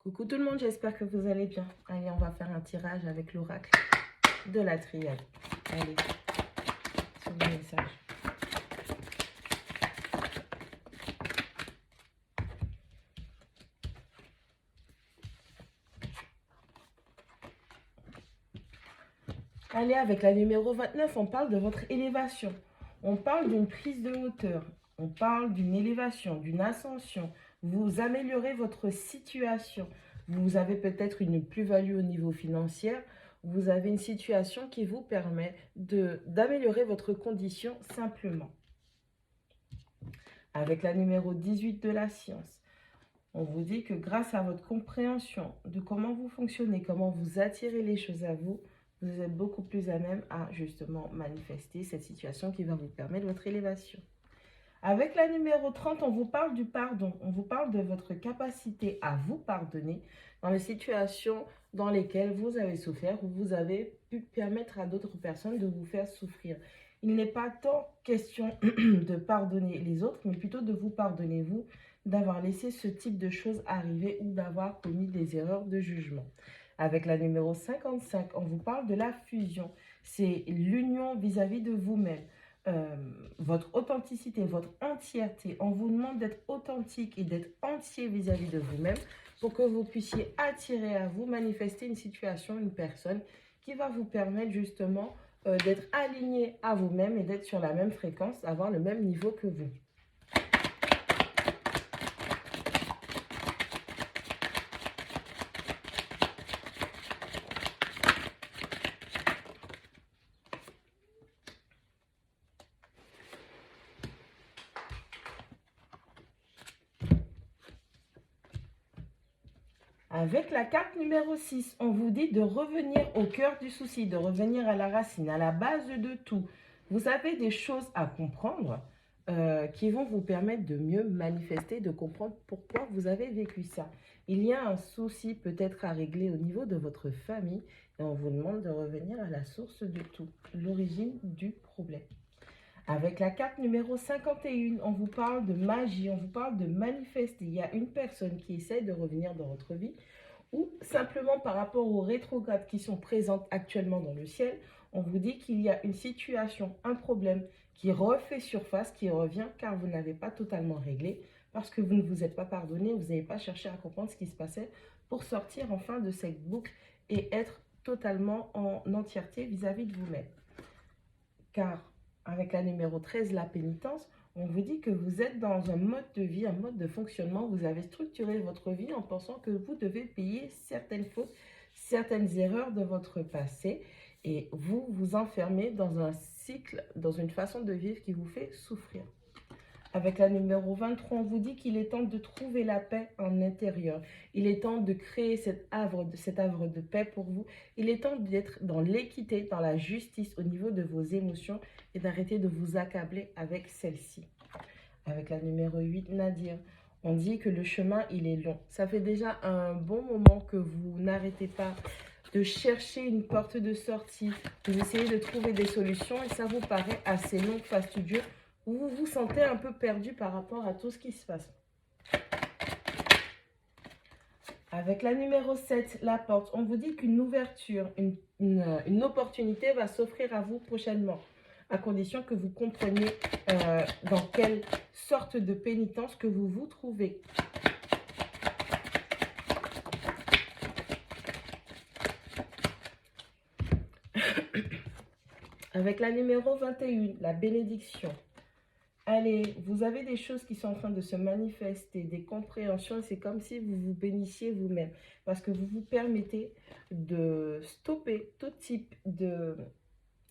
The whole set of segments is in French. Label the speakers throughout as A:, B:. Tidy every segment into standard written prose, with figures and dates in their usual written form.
A: Coucou tout le monde, j'espère que vous allez bien. Allez, on va faire un tirage avec l'oracle de la triade. Allez, sur le message. Allez, avec la numéro 29, on parle de votre élévation. On parle d'une prise de hauteur. On parle d'une élévation, d'une ascension. Vous améliorez votre situation. Vous avez peut-être une plus-value au niveau financier. Vous avez une situation qui vous permet d'améliorer votre condition simplement. Avec la numéro 18 de la science, on vous dit que grâce à votre compréhension de comment vous fonctionnez, comment vous attirez les choses à vous, vous êtes beaucoup plus à même à justement manifester cette situation qui va vous permettre votre élévation. Avec la numéro 30, on vous parle du pardon. On vous parle de votre capacité à vous pardonner dans les situations dans lesquelles vous avez souffert ou vous avez pu permettre à d'autres personnes de vous faire souffrir. Il n'est pas tant question de pardonner les autres, mais plutôt de vous pardonner vous, d'avoir laissé ce type de choses arriver ou d'avoir commis des erreurs de jugement. Avec la numéro 55, on vous parle de la fusion. C'est l'union vis-à-vis de vous-même. Votre authenticité, votre entièreté. On vous demande d'être authentique et d'être entier vis-à-vis de vous-même pour que vous puissiez attirer à vous, manifester une situation, une personne qui va vous permettre justement d'être aligné à vous-même et d'être sur la même fréquence, avoir le même niveau que vous. Avec la carte numéro 6, on vous dit de revenir au cœur du souci, de revenir à la racine, à la base de tout. Vous avez des choses à comprendre qui vont vous permettre de mieux manifester, de comprendre pourquoi vous avez vécu ça. Il y a un souci peut-être à régler au niveau de votre famille et on vous demande de revenir à la source de tout, l'origine du problème. Avec la carte numéro 51, on vous parle de magie, on vous parle de manifester. Il y a une personne qui essaie de revenir dans votre vie ou simplement par rapport aux rétrogrades qui sont présentes actuellement dans le ciel, on vous dit qu'il y a une situation, un problème qui refait surface, qui revient car vous n'avez pas totalement réglé, parce que vous ne vous êtes pas pardonné, vous n'avez pas cherché à comprendre ce qui se passait pour sortir enfin de cette boucle et être totalement en entièreté vis-à-vis de vous-même. Car avec la numéro 13, la pénitence, on vous dit que vous êtes dans un mode de vie, un mode de fonctionnement. Vous avez structuré votre vie en pensant que vous devez payer certaines fautes, certaines erreurs de votre passé. Et vous vous enfermez dans un cycle, dans une façon de vivre qui vous fait souffrir. Avec la numéro 23, on vous dit qu'il est temps de trouver la paix en intérieur. Il est temps de créer cet havre de paix pour vous. Il est temps d'être dans l'équité, dans la justice au niveau de vos émotions et d'arrêter de vous accabler avec celle-ci. Avec la numéro 8, Nadir, on dit que le chemin, il est long. Ça fait déjà un bon moment que vous n'arrêtez pas de chercher une porte de sortie. Vous essayez de trouver des solutions et ça vous paraît assez long, fastidieux. Vous vous sentez un peu perdu par rapport à tout ce qui se passe. Avec la numéro 7, la porte, on vous dit qu'une ouverture, une opportunité va s'offrir à vous prochainement, à condition que vous compreniez dans quelle sorte de pénitence que vous vous trouvez. Avec la numéro 21, la bénédiction. Allez, vous avez des choses qui sont en train de se manifester, des compréhensions, c'est comme si vous vous bénissiez vous-même, parce que vous vous permettez de stopper tout type de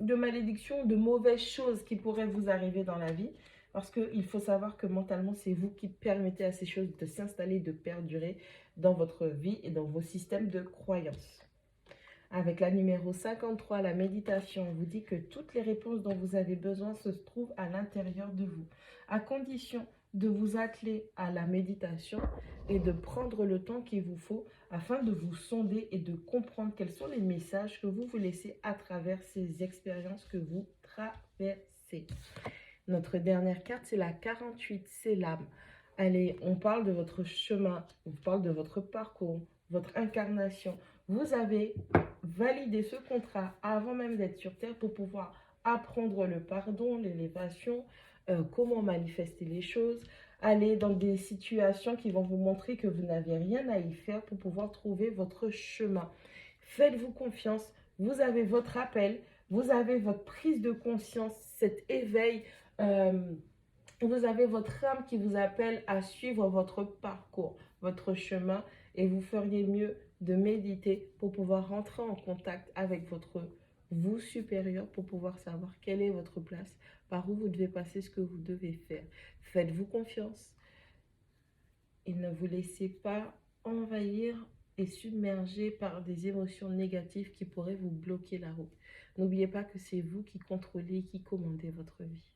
A: malédiction, de mauvaises choses qui pourraient vous arriver dans la vie, parce qu'il faut savoir que mentalement, c'est vous qui permettez à ces choses de s'installer, de perdurer dans votre vie et dans vos systèmes de croyances. Avec la numéro 53, la méditation, on vous dit que toutes les réponses dont vous avez besoin se trouvent à l'intérieur de vous, à condition de vous atteler à la méditation et de prendre le temps qu'il vous faut afin de vous sonder et de comprendre quels sont les messages que vous vous laissez à travers ces expériences que vous traversez. Notre dernière carte, c'est la 48, c'est l'âme. Allez, on parle de votre chemin, on parle de votre parcours, votre incarnation. Vous avez validé ce contrat avant même d'être sur Terre pour pouvoir apprendre le pardon, l'élévation, comment manifester les choses, aller dans des situations qui vont vous montrer que vous n'avez rien à y faire pour pouvoir trouver votre chemin. Faites-vous confiance, vous avez votre appel, vous avez votre prise de conscience, cet éveil. Vous avez votre âme qui vous appelle à suivre votre parcours, votre chemin, et vous feriez mieux de méditer pour pouvoir rentrer en contact avec votre vous supérieur pour pouvoir savoir quelle est votre place, par où vous devez passer, ce que vous devez faire. Faites-vous confiance et ne vous laissez pas envahir et submerger par des émotions négatives qui pourraient vous bloquer la route. N'oubliez pas que c'est vous qui contrôlez, qui commandez votre vie.